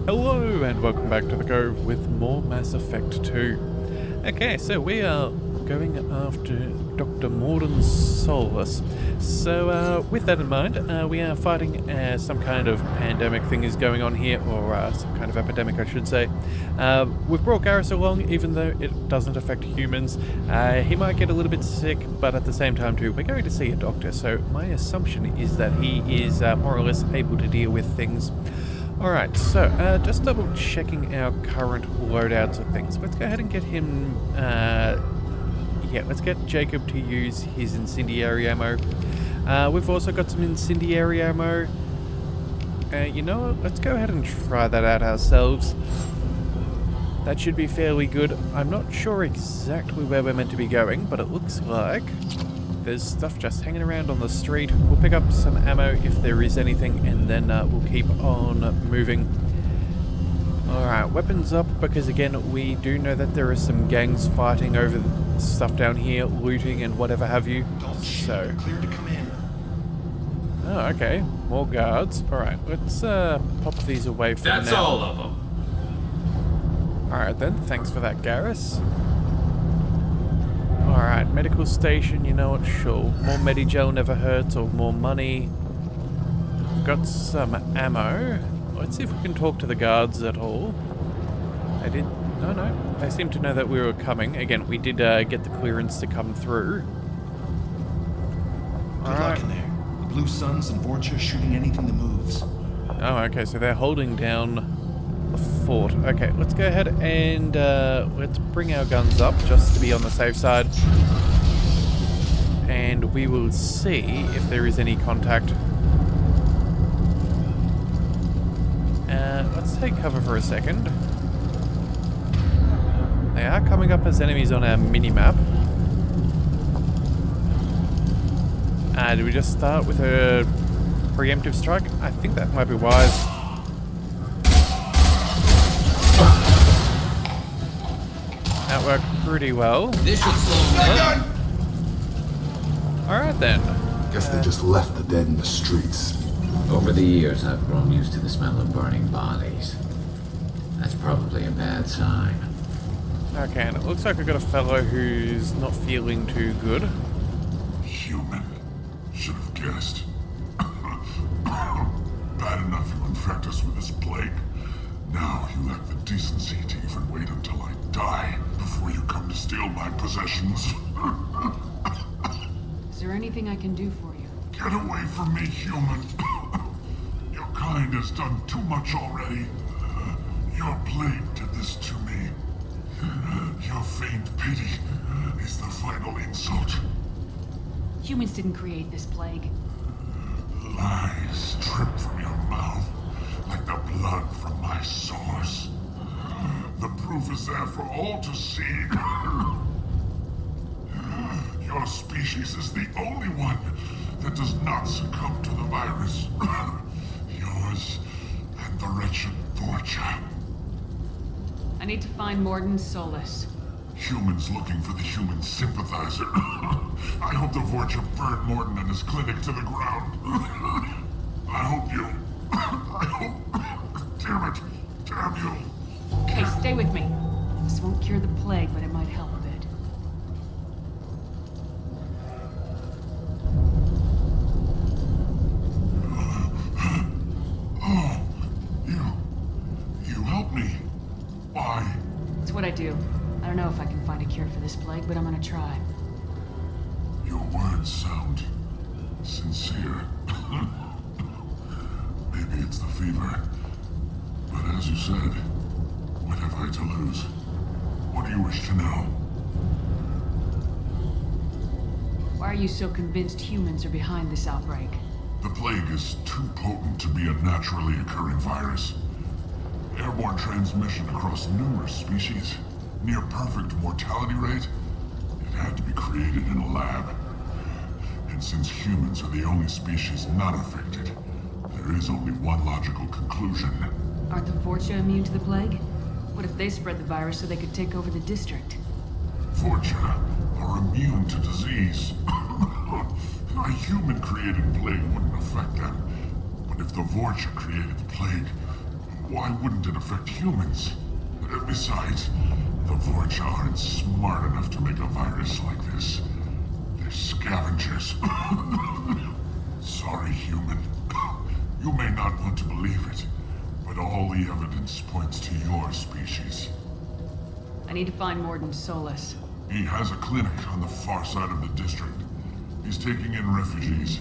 Hello and welcome back to the Go with more Mass Effect 2. Okay, so we are going after Dr. Mordin Solus. So with that in mind, we are fighting some kind of pandemic thing is going on here, or some kind of epidemic I should say. We've brought Garrus along, even though it doesn't affect humans. He might get a little bit sick, but at the same time too, we're going to see a doctor, so my assumption is that he is more or less able to deal with things. Alright, so just double checking our current loadouts of things. Let's go ahead and get him, let's get Jacob to use his incendiary ammo. We've also got some incendiary ammo. You know what, let's go ahead and try that out ourselves. That should be fairly good. I'm not sure exactly where we're meant to be going, but it looks like there's stuff just hanging around on the street. We'll pick up some ammo if there is anything, and then we'll keep on moving. Alright, weapons up, because again, we do know that there are some gangs fighting over stuff down here, looting and whatever have you. So, clear to come in. Oh, okay. More guards. Alright, let's pop these away for now. That's all of them. Alright then, thanks for that, Garrus. Alright, medical station, you know what, sure. More Medigel never hurts, or more money. We've got some ammo. Let's see if we can talk to the guards at all. No, they seem to know that we were coming. Again, we did get the clearance to come through. Good luck in there. The Blue Suns and Vorcha shooting anything that moves. Oh, okay, so they're holding down the fort. Okay, let's go ahead and let's bring our guns up just to be on the safe side. And we will see if there is any contact. Let's take cover for a second. They are coming up as enemies on our mini-map. Do we just start with a preemptive strike? I think that might be wise. That worked pretty well. This should slow them down. Alright then. Guess they just left the dead in the streets. Over the years, I've grown used to the smell of burning bodies. That's probably a bad sign. Okay, and it looks like we've got a fellow who's not feeling too good. Human. Should have guessed. Bad enough you infect us with this plague. Now you lack the decency to even wait until I die before you come to steal my possessions. Is there anything I can do for you? Get away from me, human. Your kind has done too much already. Your plague did this to me. Your feigned pity is the final insult. Humans didn't create this plague. Lies drip from your mouth like the blood from my sores. The proof is there for all to see. Your species is the only one that does not succumb to the virus. Yours and the wretched Vorcha. I need to find Mordin Solus. Humans looking for the human sympathizer. I hope the Vorcha burned Mordin and his clinic to the ground. I hope you... Damn it. Damn you. Okay, stay with me. This won't cure the plague, but it might help a bit. Oh, you help me. Why? It's what I do. I don't know if I can find a cure for this plague, but I'm gonna try. Your words sound sincere. Maybe it's the fever. But as you said, what have I to lose? What do you wish to know? Why are you so convinced humans are behind this outbreak? The plague is too potent to be a naturally occurring virus. Airborne transmission across numerous species, near perfect mortality rate. It had to be created in a lab. And since humans are the only species not affected, there is only one logical conclusion. Aren't the Vorcha immune to the plague? What if they spread the virus so they could take over the district? Vorcha are immune to disease. A human-created plague wouldn't affect them. But if the Vorcha created the plague, Why wouldn't it affect humans? Besides, the Vorcha aren't smart enough to make a virus like this. They're scavengers. Sorry, human. You may not want to believe it, but all the evidence points to your species. I need to find Mordin Solus. He has a clinic on the far side of the district. He's taking in refugees,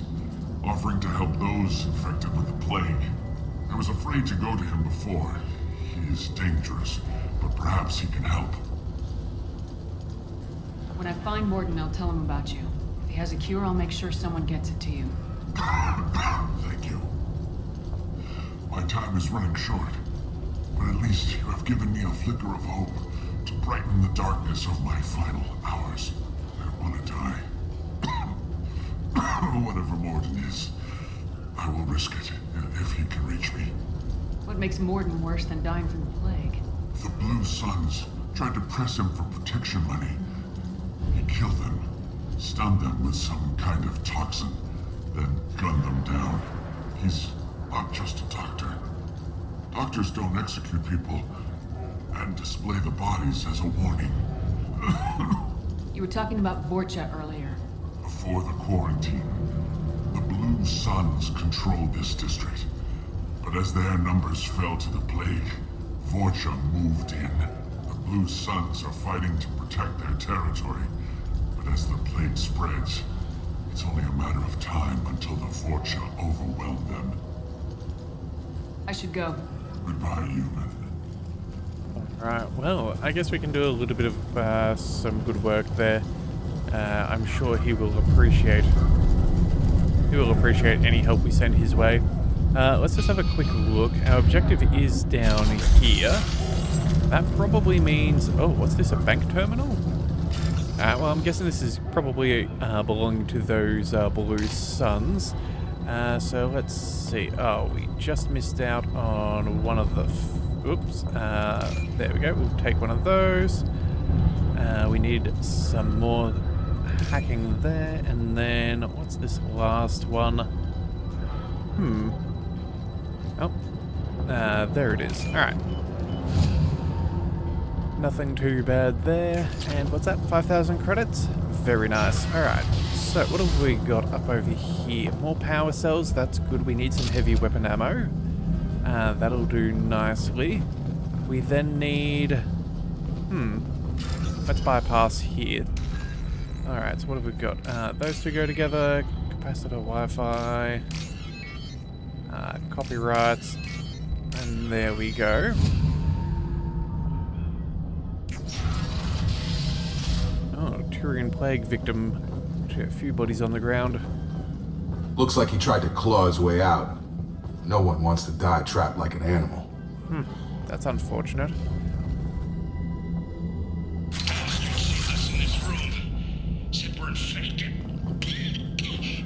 offering to help those infected with the plague. I was afraid to go to him before. He is dangerous, but perhaps he can help. When I find Mordin, I'll tell him about you. If he has a cure, I'll make sure someone gets it to you. Thank you. My time is running short, but at least you have given me a flicker of hope to brighten the darkness of my final hours. I want to die. Whatever Mordin is, I will risk it if he can reach me. What makes Mordin worse than dying from the plague? The Blue Suns tried to press him for protection money. He killed them, stunned them with some kind of toxin, then gunned them down. He's not just a doctor. Doctors don't execute people and display the bodies as a warning. You were talking about Vorcha earlier. Before the quarantine, the Blue Suns controlled this district. But as their numbers fell to the plague, Vorcha moved in. The Blue Suns are fighting to protect their territory. But as the plague spreads, it's only a matter of time until the Vorcha overwhelm them. I should go. Goodbye, human. Alright, well, I guess we can do a little bit of some good work there. I'm sure he will appreciate any help we send his way. Let's just have a quick look. Our objective is down here. That probably means... Oh, what's this, a bank terminal? Well, I'm guessing this is probably belonging to those Blue Suns. So let's see. Oh, we just missed out on one of the... Oops. There we go. We'll take one of those. We need some more hacking there. And then, what's this last one? Oh. There it is. Alright. Nothing too bad there. And what's that? 5,000 credits? Very nice. Alright. So, what have we got up over here? More power cells. That's good. We need some heavy weapon ammo. That'll do nicely. We then need... Let's bypass here. Alright, so what have we got? Those two go together. Capacitor, Wi-Fi. Copyrights. And there we go. Oh, Turian plague victim. A few bodies on the ground. Looks like he tried to claw his way out. No one wants to die trapped like an animal. That's unfortunate. Us in this room. Said we're infected.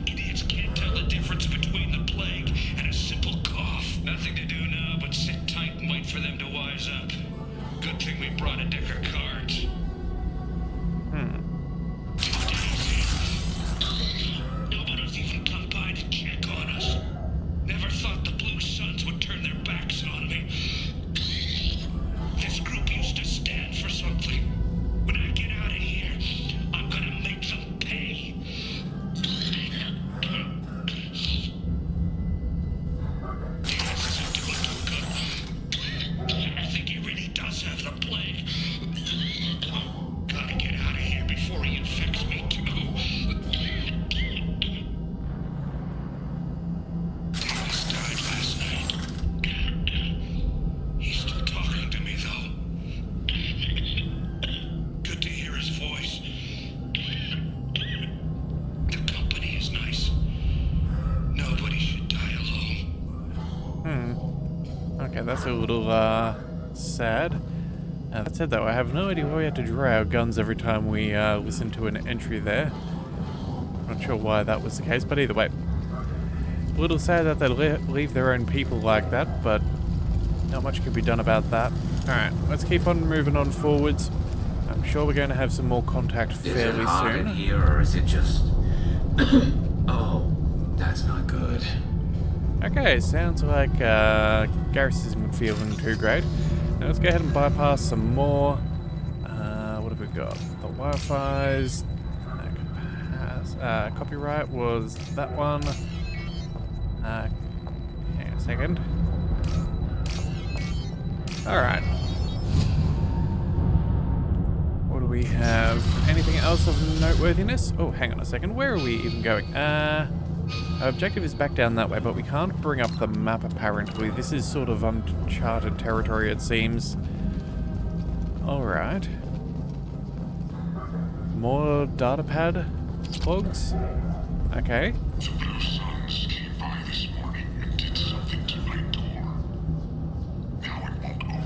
Idiots can't tell the difference between the plague and a simple cough. Nothing to do now but sit tight and wait for them to wise up. Good thing we brought a deck of cards. Nobody's even come by to check on us. Never thought the Blue Suns would turn their backs on me. This group used to stand for something. When I get out of here, I'm gonna make them pay. I think he really does have the plague. Gotta get out of here before he infects me too. Davis died last night. He's still talking to me though. Good to hear his voice. The company is nice. Nobody should die alone. Okay, that's a little, sad. That said though, I have no idea why we had to draw our guns every time we, listen to an entry there. Not sure why that was the case, but either way. A little sad that they leave their own people like that, but not much can be done about that. Alright, let's keep on moving on forwards. I'm sure we're going to have some more contact Is it fairly hot in soon. here, or is it just... Oh, that's not good. Okay, sounds like Garrus isn't feeling too great. Now let's go ahead and bypass some more. What have we got? The Wi-Fi's. Copyright was that one. Hang on a second. Alright. What do we have? Anything else of noteworthiness? Oh, hang on a second. Where are we even going? Our objective is back down that way, but we can't bring up the map apparently. This is sort of uncharted territory, it seems. Alright. More datapad plugs? Okay. The Blue Suns came by this morning and did something to my door. Now it won't open.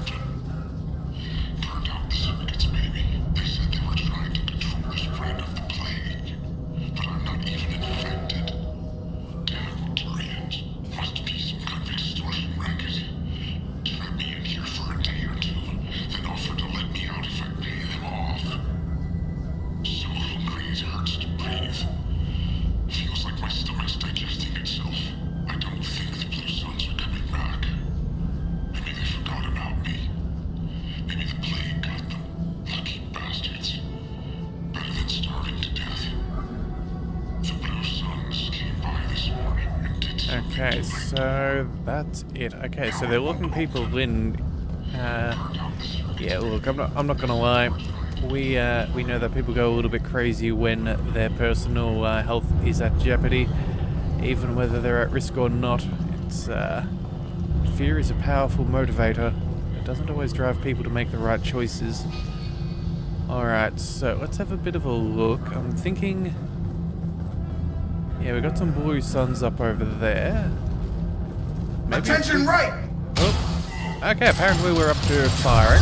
Turned out the surrogates baby. They said they were trying to control the spread of the plague. But I'm not even infected. Damn Turians. Must be some kind of extortion racket. Trap me in here for a day or two, then offer to let me out if I pay them off. So hungry it hurts to breathe. Feels like my stomach's digesting itself. I don't think the Blue Suns are coming back. Maybe they forgot about me. Maybe the plague got them. Lucky bastards. Better than starving to death. The Blue Suns came by this morning and did something Okay, to my so that's it. Okay, so they're locking people in. Yeah, look, I'm not gonna lie. We know that people go a little bit crazy when their personal health is at jeopardy, even whether they're at risk or not. It's fear is a powerful motivator. It doesn't always drive people to make the right choices. All right, so let's have a bit of a look. I'm thinking, yeah, we got some Blue Suns up over there. Maybe Attention, right! Oh. Okay, apparently we're up to firing.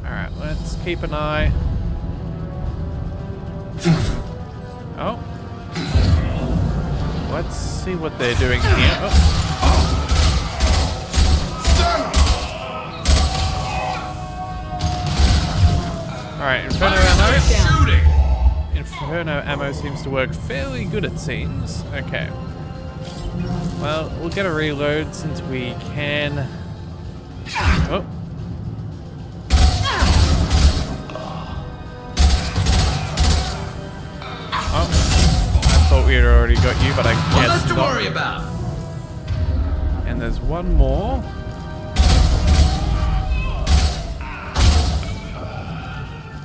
Alright, let's keep an eye. Oh. Let's see what they're doing here. Oh. Alright, Inferno ammo. Inferno ammo seems to work fairly good, it seems. Okay. Well, we'll get a reload since we can. Oh. I thought we had already got you, but I guess Less to not. worry about. And there's one more.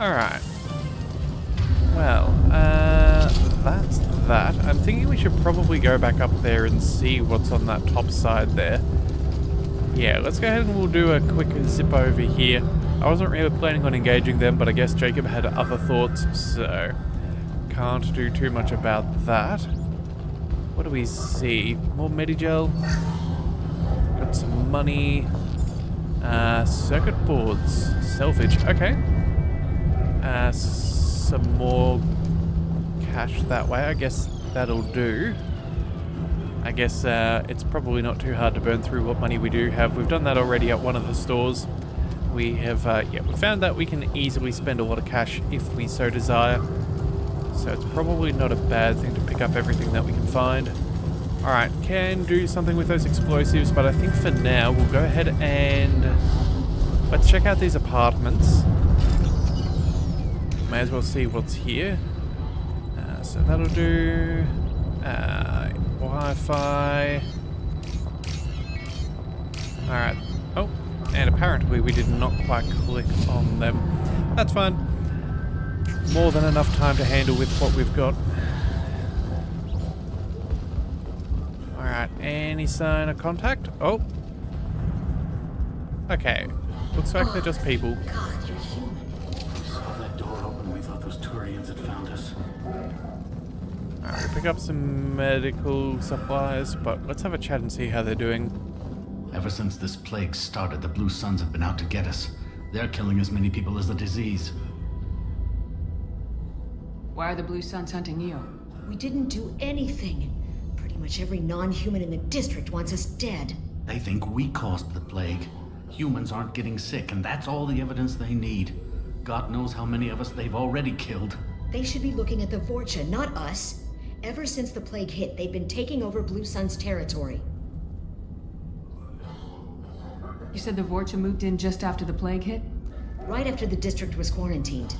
Alright. Well, that's that. I'm thinking we should probably go back up there and see what's on that top side there. Yeah, let's go ahead and we'll do a quick zip over here. I wasn't really planning on engaging them, but I guess Jacob had other thoughts, so can't do too much about that. What do we see? More Medigel. Got some money. Circuit boards. Salvage. Okay. Some more cash that way. I guess that'll do. I guess it's probably not too hard to burn through what money we do have. We've done that already at one of the stores. We have, yeah, we found that we can easily spend a lot of cash if we so desire. So it's probably not a bad thing to pick up everything that we can find. Alright, can do something with those explosives, but I think for now we'll go ahead and let's check out these apartments. May as well see what's here. So that'll do. Wi-Fi. Alright. Oh, and apparently we did not quite click on them. That's fine. More than enough time to handle with what we've got. Alright, any sign of contact? Oh. Okay. Looks like they're just people. God, you're human. We saw that door open. We thought those Turians had found us. Alright, we'll pick up some medical supplies, but let's have a chat and see how they're doing. Ever since this plague started, the Blue Suns have been out to get us. They're killing as many people as the disease. Why are the Blue Suns hunting you? We didn't do anything. Pretty much every non-human in the district wants us dead. They think we caused the plague. Humans aren't getting sick, and that's all the evidence they need. God knows how many of us they've already killed. They should be looking at the Vorcha, not us. Ever since the plague hit, they've been taking over Blue Sun's territory. You said the Vorcha moved in just after the plague hit? Right after the district was quarantined.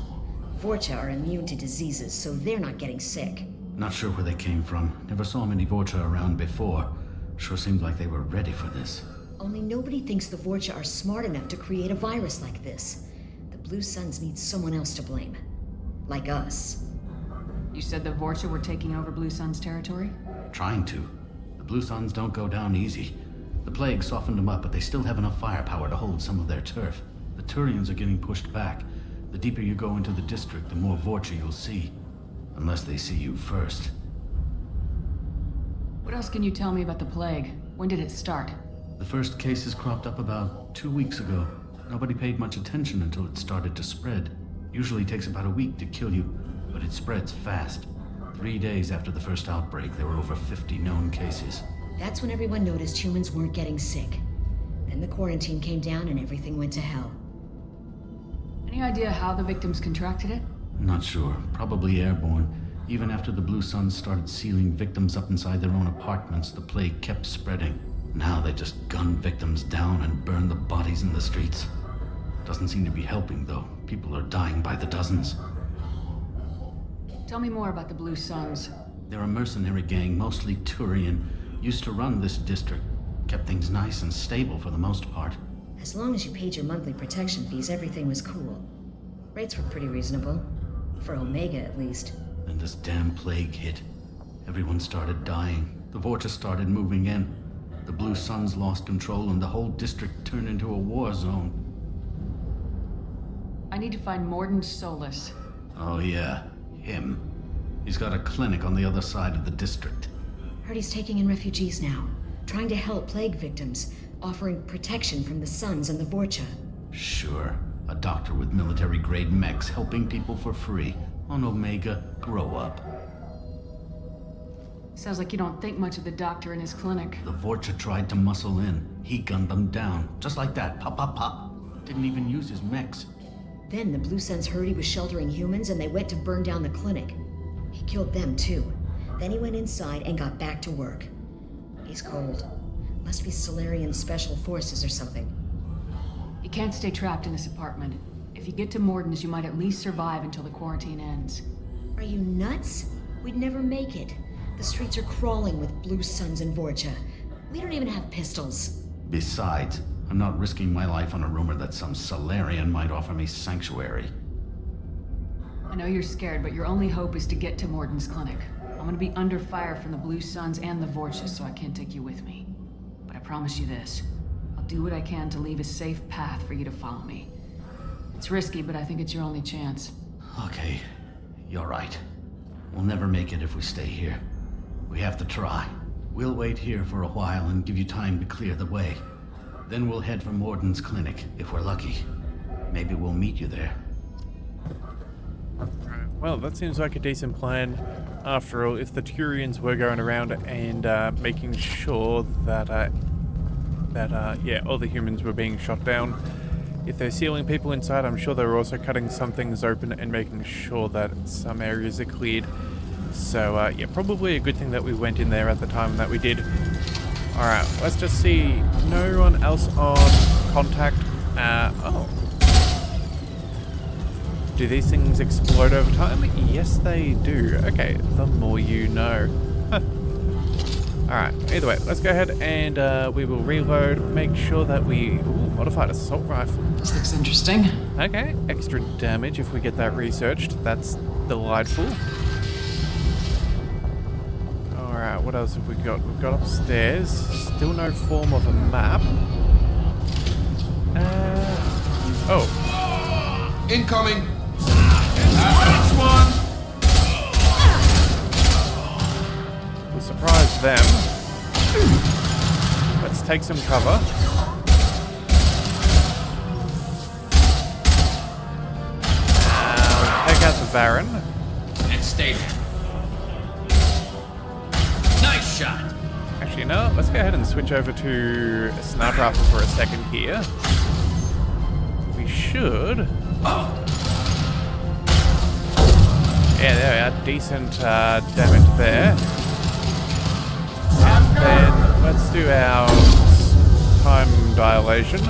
Vorcha are immune to diseases, so they're not getting sick. Not sure where they came from. Never saw many Vorcha around before. Sure seemed like they were ready for this. Only nobody thinks the Vorcha are smart enough to create a virus like this. The Blue Suns need someone else to blame. Like us. You said the Vorcha were taking over Blue Sun's territory? Trying to. The Blue Suns don't go down easy. The plague softened them up, but they still have enough firepower to hold some of their turf. The Turians are getting pushed back. The deeper you go into the district, the more Vorcha you'll see. Unless they see you first. What else can you tell me about the plague? When did it start? The first cases cropped up about 2 weeks ago. Nobody paid much attention until it started to spread. Usually takes about a week to kill you, but it spreads fast. 3 days after the first outbreak, there were over 50 known cases. That's when everyone noticed humans weren't getting sick. Then the quarantine came down and everything went to hell. Any idea how the victims contracted it? Not sure. Probably airborne. Even after the Blue Suns started sealing victims up inside their own apartments, the plague kept spreading. Now they just gun victims down and burn the bodies in the streets. Doesn't seem to be helping, though. People are dying by the dozens. Tell me more about the Blue Suns. They're a mercenary gang, mostly Turian. Used to run this district. Kept things nice and stable for the most part. As long as you paid your monthly protection fees, everything was cool. Rates were pretty reasonable. For Omega, at least. Then this damn plague hit. Everyone started dying. The Vorcha started moving in. The Blue Suns lost control and the whole district turned into a war zone. I need to find Mordin Solus. Oh yeah, him. He's got a clinic on the other side of the district. Heard he's taking in refugees now. Trying to help plague victims. Offering protection from the Suns and the Vorcha. Sure. A doctor with military-grade mechs helping people for free. On Omega, grow up. Sounds like you don't think much of the doctor in his clinic. The Vorcha tried to muscle in. He gunned them down. Just like that. Pop, pop, pop. Didn't even use his mechs. Then the Blue Suns heard he was sheltering humans and they went to burn down the clinic. He killed them too. Then he went inside and got back to work. He's cold. Must be Solarian Special Forces or something. You can't stay trapped in this apartment. If you get to Mordin's, you might at least survive until the quarantine ends. Are you nuts? We'd never make it. The streets are crawling with Blue Suns and Vorcha. We don't even have pistols. Besides, I'm not risking my life on a rumor that some Solarian might offer me sanctuary. I know you're scared, but your only hope is to get to Mordin's clinic. I'm gonna be under fire from the Blue Suns and the Vorcha, so I can't take you with me. But I promise you this. I'll do what I can to leave a safe path for you to follow me. It's risky, but I think it's your only chance. Okay, you're right. We'll never make it if we stay here. We have to try. We'll wait here for a while and give you time to clear the way. Then we'll head for Mordin's clinic, if we're lucky. Maybe we'll meet you there. Right. Well, that seems like a decent plan. After all, if the Turians were going around and making sure that all the humans were being shot down, if they're sealing people inside, I'm sure they're also cutting some things open and making sure that some areas are cleared. So, yeah, probably a good thing that we went in there at the time that we did. Alright, let's just see. No one else on contact. Oh. Do these things explode over time? Yes, they do. Okay, the more you know. Alright, either way, let's go ahead and we will reload. Make sure that we... Ooh, modified assault rifle. This looks interesting. Okay, extra damage if we get that researched. That's delightful. Alright, what else have we got? We've got upstairs. Still no form of a map. Oh. Incoming! That's one! We'll surprise them. Let's take some cover. Take out the Baron. And stay there. Nice shot! Actually, no, let's go ahead and switch over to a sniper rifle for a second here. We should... Oh! Yeah, there we are. Decent damage there. And then let's do our time dilation.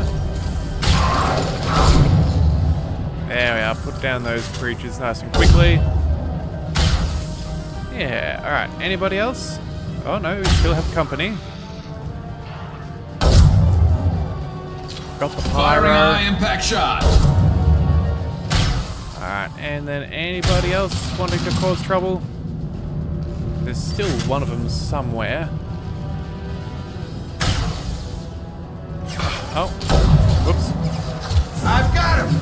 There we are. Put down those creatures nice and quickly. Yeah, alright. Anybody else? Oh no, we still have company. Got the pyro. High impact shot. Alright, and then anybody else wanting to cause trouble? There's still one of them somewhere. Oh, whoops. I've got him.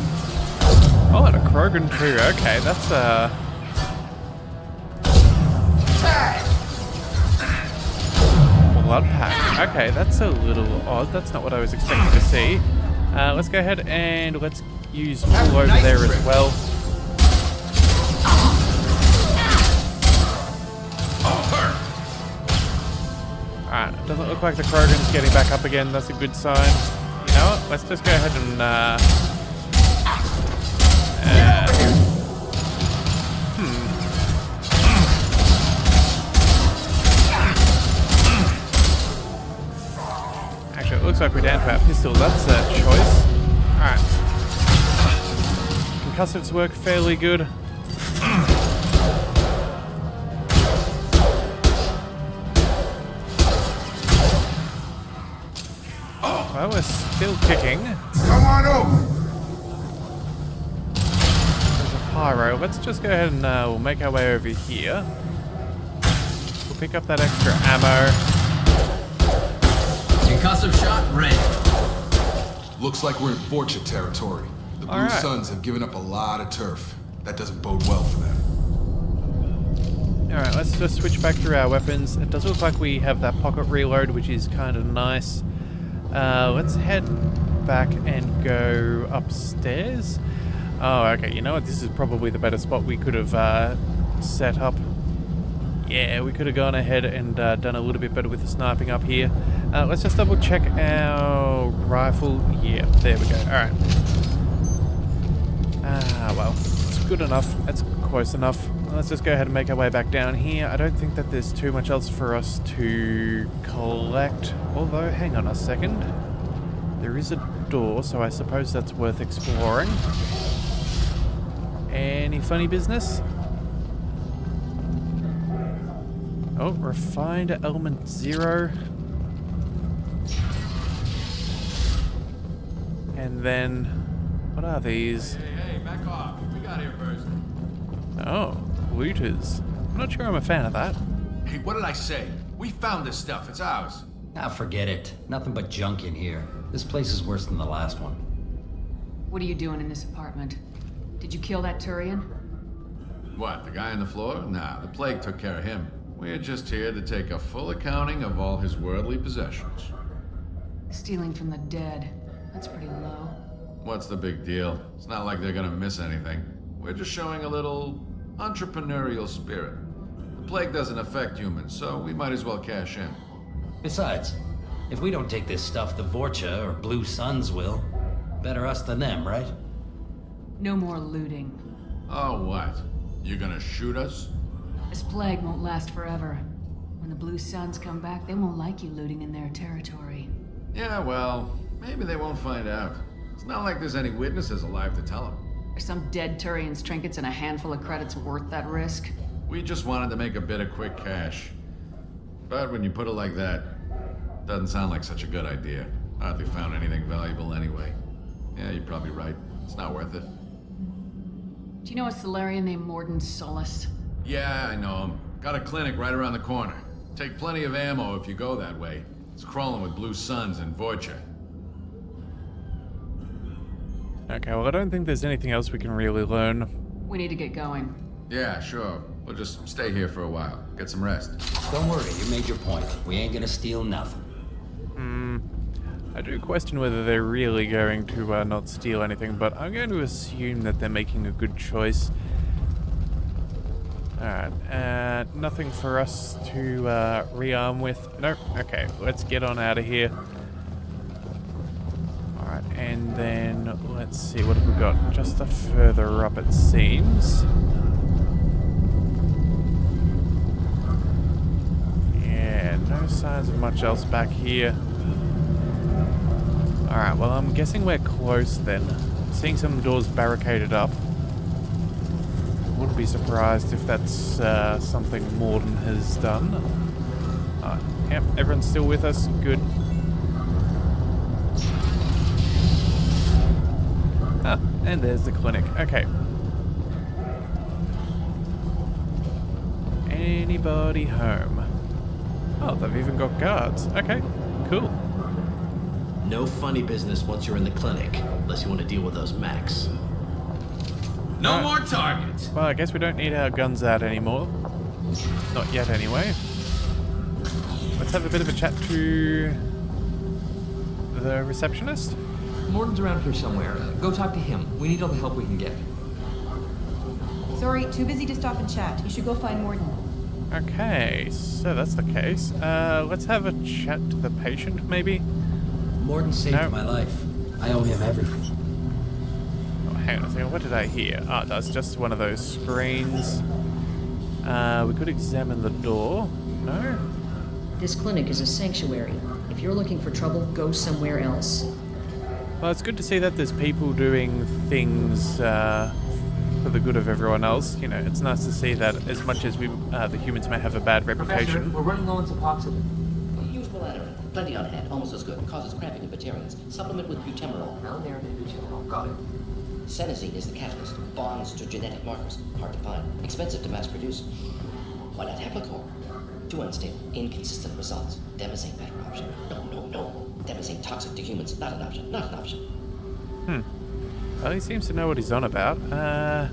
Oh, and a Krogan too. Okay, that's blood pack. Okay, that's a little odd. That's not what I was expecting to see. Let's go ahead and let's use pull over there as well. Alright, it doesn't look like the Krogan's getting back up again. That's a good sign. You know what? Let's just go ahead and Actually, it looks like we're down to our pistol. That's a choice. Alright. Concussives work fairly good. Well, we're still kicking. Come on over. There's a pyro. Let's just go ahead and we'll make our way over here. We'll pick up that extra ammo. Concussive shot ready. Looks like we're in Vorcha territory. The Blue Alright. Suns have given up a lot of turf. That doesn't bode well for them. Alright, let's just switch back through our weapons. It does look like we have that pocket reload, which is kind of nice. Let's head back and go upstairs. Oh, okay. You know what? This is probably the better spot we could have set up. Yeah, we could have gone ahead and done a little bit better with the sniping up here. Let's just double check our rifle. Yeah, there we go. Alright. Well, it's good enough. It's close enough. Let's just go ahead and make our way back down here. I don't think that there's too much else for us to collect. Although, hang on a second. There is a door, so I suppose that's worth exploring. Any funny business? Oh, refined element 0. And then, what are these? Hey, back off. We got here first. Oh, looters. I'm not sure I'm a fan of that. Hey, what did I say? We found this stuff. It's ours. Ah, forget it. Nothing but junk in here. This place is worse than the last one. What are you doing in this apartment? Did you kill that Turian? What, the guy on the floor? Nah, the plague took care of him. We're just here to take a full accounting of all his worldly possessions. Stealing from the dead. That's pretty low. What's the big deal? It's not like they're gonna miss anything. We're just showing a little entrepreneurial spirit. The plague doesn't affect humans, so we might as well cash in. Besides, if we don't take this stuff, the Vorcha or Blue Suns will. Better us than them, right? No more looting. Oh, what? You gonna shoot us? This plague won't last forever. When the Blue Suns come back, they won't like you looting in their territory. Yeah, well, maybe they won't find out. It's not like there's any witnesses alive to tell them. Are some dead Turian's trinkets and a handful of credits worth that risk? We just wanted to make a bit of quick cash. But when you put it like that, doesn't sound like such a good idea. Hardly found anything valuable anyway. Yeah, you're probably right. It's not worth it. Do you know a Solarian named Mordin Solus? Yeah, I know him. Got a clinic right around the corner. Take plenty of ammo if you go that way. It's crawling with Blue Suns and Vorcha. Okay, well, I don't think there's anything else we can really learn. We need to get going. Yeah, sure. We'll just stay here for a while. Get some rest. Don't worry, you made your point. We ain't gonna steal nothing. I do question whether they're really going to not steal anything, but I'm going to assume that they're making a good choice. Alright, nothing for us to rearm with. Nope. Okay, let's get on out of here. Alright, and then let's see, what have we got? Just a further up, it seems. Yeah, no signs of much else back here. Alright, well, I'm guessing we're close then. Seeing some doors barricaded up. Wouldn't be surprised if that's something Mordin has done. Yep, everyone's still with us. Good. Ah, and there's the clinic. Okay. Anybody home? Oh, they've even got guards. Okay, cool. No funny business once you're in the clinic, unless you want to deal with those mechs. No more targets. Well, I guess we don't need our guns out anymore. Not yet, anyway. Let's have a bit of a chat to the receptionist. Mordin's around here somewhere. Go talk to him. We need all the help we can get. Sorry, too busy to stop and chat. You should go find Mordin. Okay, so that's the case. Let's have a chat to the patient, maybe? Mordin saved my life. I owe him everything. Oh, hang on a second. What did I hear? Ah, that's just one of those screens. We could examine the door. No? This clinic is a sanctuary. If you're looking for trouble, go somewhere else. Well, it's good to see that there's people doing things for the good of everyone else. You know, it's nice to see that as much as we, the humans may have a bad reputation. Professor, we're running low on suboxone. Use melatonin. Plenty on hand. Almost as good. Causes cramping in vegetarians. Supplement with butemerol. Malnarrative butemerol. Got it. Senescene is the catalyst. Bonds to genetic markers. Hard to find. Expensive to mass produce. Why not Heplicor? Too unstable. Inconsistent results. Demazane better option. No. Demazane toxic to humans. Not an option. Not an option. Well, he seems to know what he's on about. I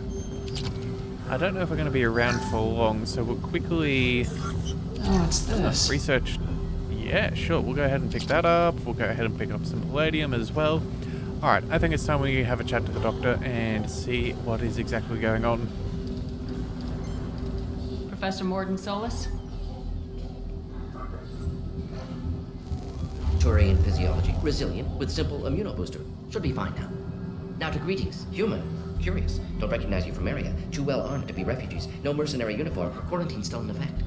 don't know if we're going to be around for long, so we'll quickly... Oh, what's this? Research. Yeah, sure. We'll go ahead and pick that up. We'll go ahead and pick up some palladium as well. Alright, I think it's time we have a chat to the doctor and see what is exactly going on. Professor Mordin Solus? Turian physiology. Resilient with simple immunobooster. Should be fine now. Now to greetings. Human. Curious. Don't recognize you from area. Too well armed to be refugees. No mercenary uniform. Quarantine still in effect.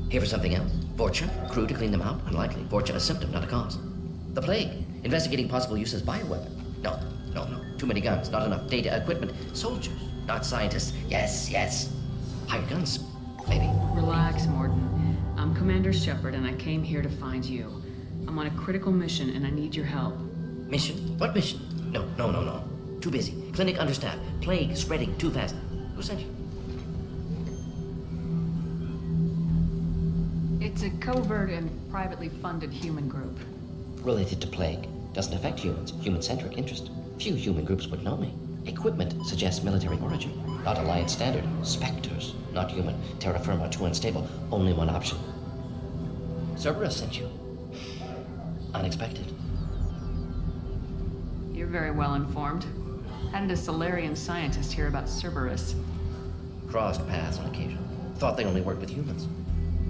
Here for something else? Vorcha? Crew to clean them out? Unlikely. Vorcha a symptom, not a cause. The plague. Investigating possible use as bioweapon. No. Too many guns. Not enough data, equipment. Soldiers. Not scientists. Yes. Hired guns. Maybe. Relax, Mordin. I'm Commander Shepard, and I came here to find you. I'm on a critical mission, and I need your help. Mission? What mission? No. Too busy. Clinic understaffed. Plague spreading too fast. Who sent you? It's a covert and privately funded human group. Related to plague. Doesn't affect humans. Human-centric interest. Few human groups would know me. Equipment suggests military origin. Not Alliance standard. Spectres. Not human. Terra firma too unstable. Only one option. Cerberus sent you. Unexpected. You're very well informed. How did a Solarian scientist hear about Cerberus? Crossed paths on occasion. Thought they only worked with humans.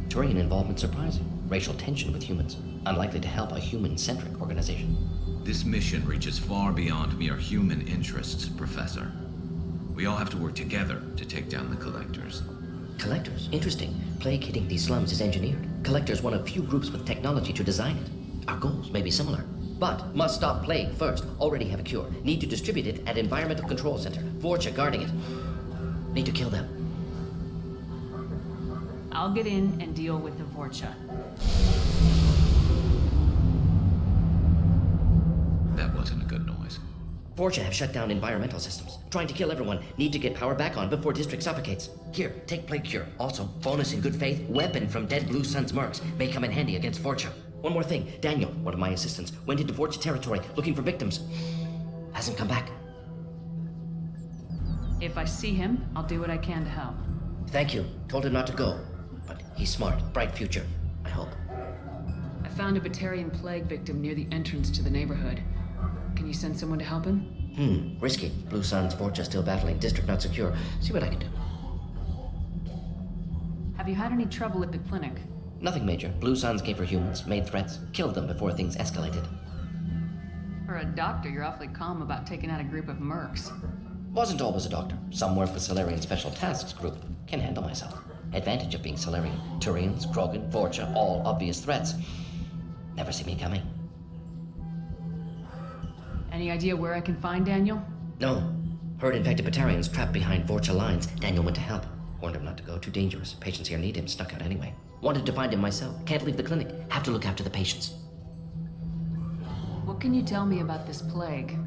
Turian involvement surprising. Racial tension with humans. Unlikely to help a human-centric organization. This mission reaches far beyond mere human interests, Professor. We all have to work together to take down the Collectors. Collectors? Interesting. Plague hitting these slums is engineered. Collectors one of few groups with technology to design it. Our goals may be similar. But must stop plague first. Already have a cure. Need to distribute it at Environmental Control Center. Vorcha guarding it. Need to kill them. I'll get in and deal with the Vorcha. That wasn't a good noise. Vorcha have shut down environmental systems. Trying to kill everyone. Need to get power back on before district suffocates. Here, take plague cure. Also, bonus in good faith, weapon from dead Blue Sun's mercs. May come in handy against Vorcha. One more thing. Daniel, one of my assistants, went into Vorcha territory looking for victims. Hasn't come back. If I see him, I'll do what I can to help. Thank you. Told him not to go. But he's smart. Bright future. I hope. I found a Batarian plague victim near the entrance to the neighborhood. Can you send someone to help him? Risky. Blue Sun's Vorcha still battling. District not secure. See what I can do. Have you had any trouble at the clinic? Nothing major. Blue Suns came for humans, made threats, killed them before things escalated. For a doctor, you're awfully calm about taking out a group of mercs. Wasn't always a doctor. Some work with Solarian Special Tasks Group. Can handle myself. Advantage of being Solarian. Turians, Krogan, Vorcha, all obvious threats. Never see me coming. Any idea where I can find Daniel? No. Heard infected Batarians trapped behind Vorcha lines. Daniel went to help. Warned him not to go, too dangerous. Patients here need him, snuck out anyway. Wanted to find him myself. Can't leave the clinic. Have to look after the patients. What can you tell me about this plague?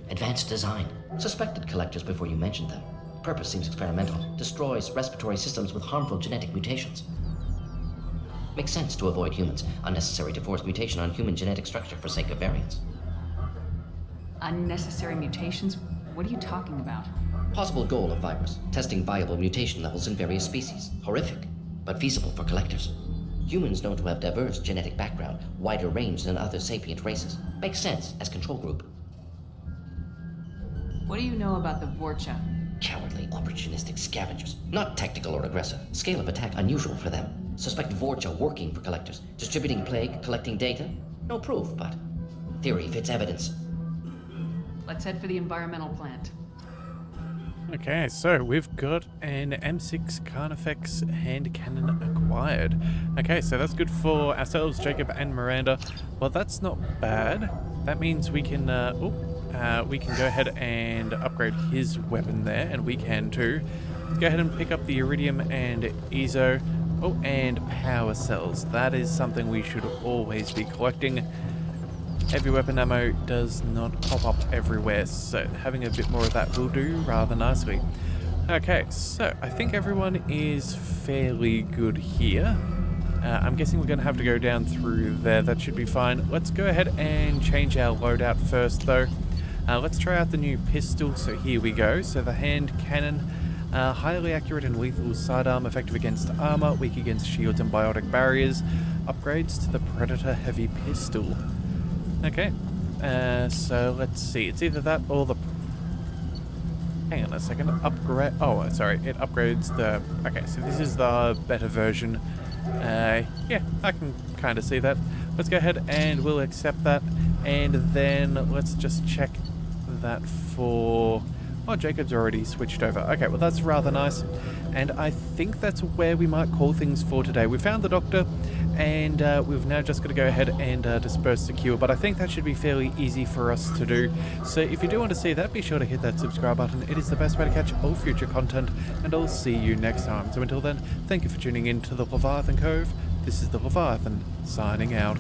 Advanced design. Suspected collectors before you mentioned them. Purpose seems experimental. Destroys respiratory systems with harmful genetic mutations. Makes sense to avoid humans. Unnecessary to force mutation on human genetic structure for sake of variants. Unnecessary mutations? What are you talking about? Possible goal of virus. Testing viable mutation levels in various species. Horrific, but feasible for collectors. Humans known to have diverse genetic background, wider range than other sapient races. Makes sense as control group. What do you know about the Vorcha? Cowardly, opportunistic scavengers. Not tactical or aggressive. Scale of attack unusual for them. Suspect Vorcha working for collectors. Distributing plague, collecting data? No proof, but theory fits evidence. Let's head for the environmental plant. Okay, so we've got an M6 Carnifex hand cannon acquired. Okay, so that's good for ourselves, Jacob and Miranda. Well, that's not bad. That means we can, we can go ahead and upgrade his weapon there, and we can too. Let's go ahead and pick up the Iridium and Ezo. Oh, and power cells. That is something we should always be collecting. Heavy weapon ammo does not pop up everywhere, so having a bit more of that will do rather nicely. Okay, so I think everyone is fairly good here. I'm guessing we're going to have to go down through there. That should be fine. Let's go ahead and change our loadout first, though. Let's try out the new pistol. So here we go. So the hand cannon, highly accurate and lethal sidearm, effective against armor, weak against shields and biotic barriers. Upgrades to the Predator heavy pistol. Okay, so let's see. It's either that or the... Hang on a second. Upgrade... Oh, sorry. It upgrades the... Okay, so this is the better version. Yeah, I can kind of see that. Let's go ahead and we'll accept that. And then let's just check that for... Oh, Jacob's already switched over. Okay, well that's rather nice. And I think that's where we might call things for today. We found the doctor, and we've now just got to go ahead and disperse the cure. But I think that should be fairly easy for us to do. So if you do want to see that, be sure to hit that subscribe button. It is the best way to catch all future content, and I'll see you next time. So until then, thank you for tuning in to the Leviathan Cove. This is the Leviathan, signing out.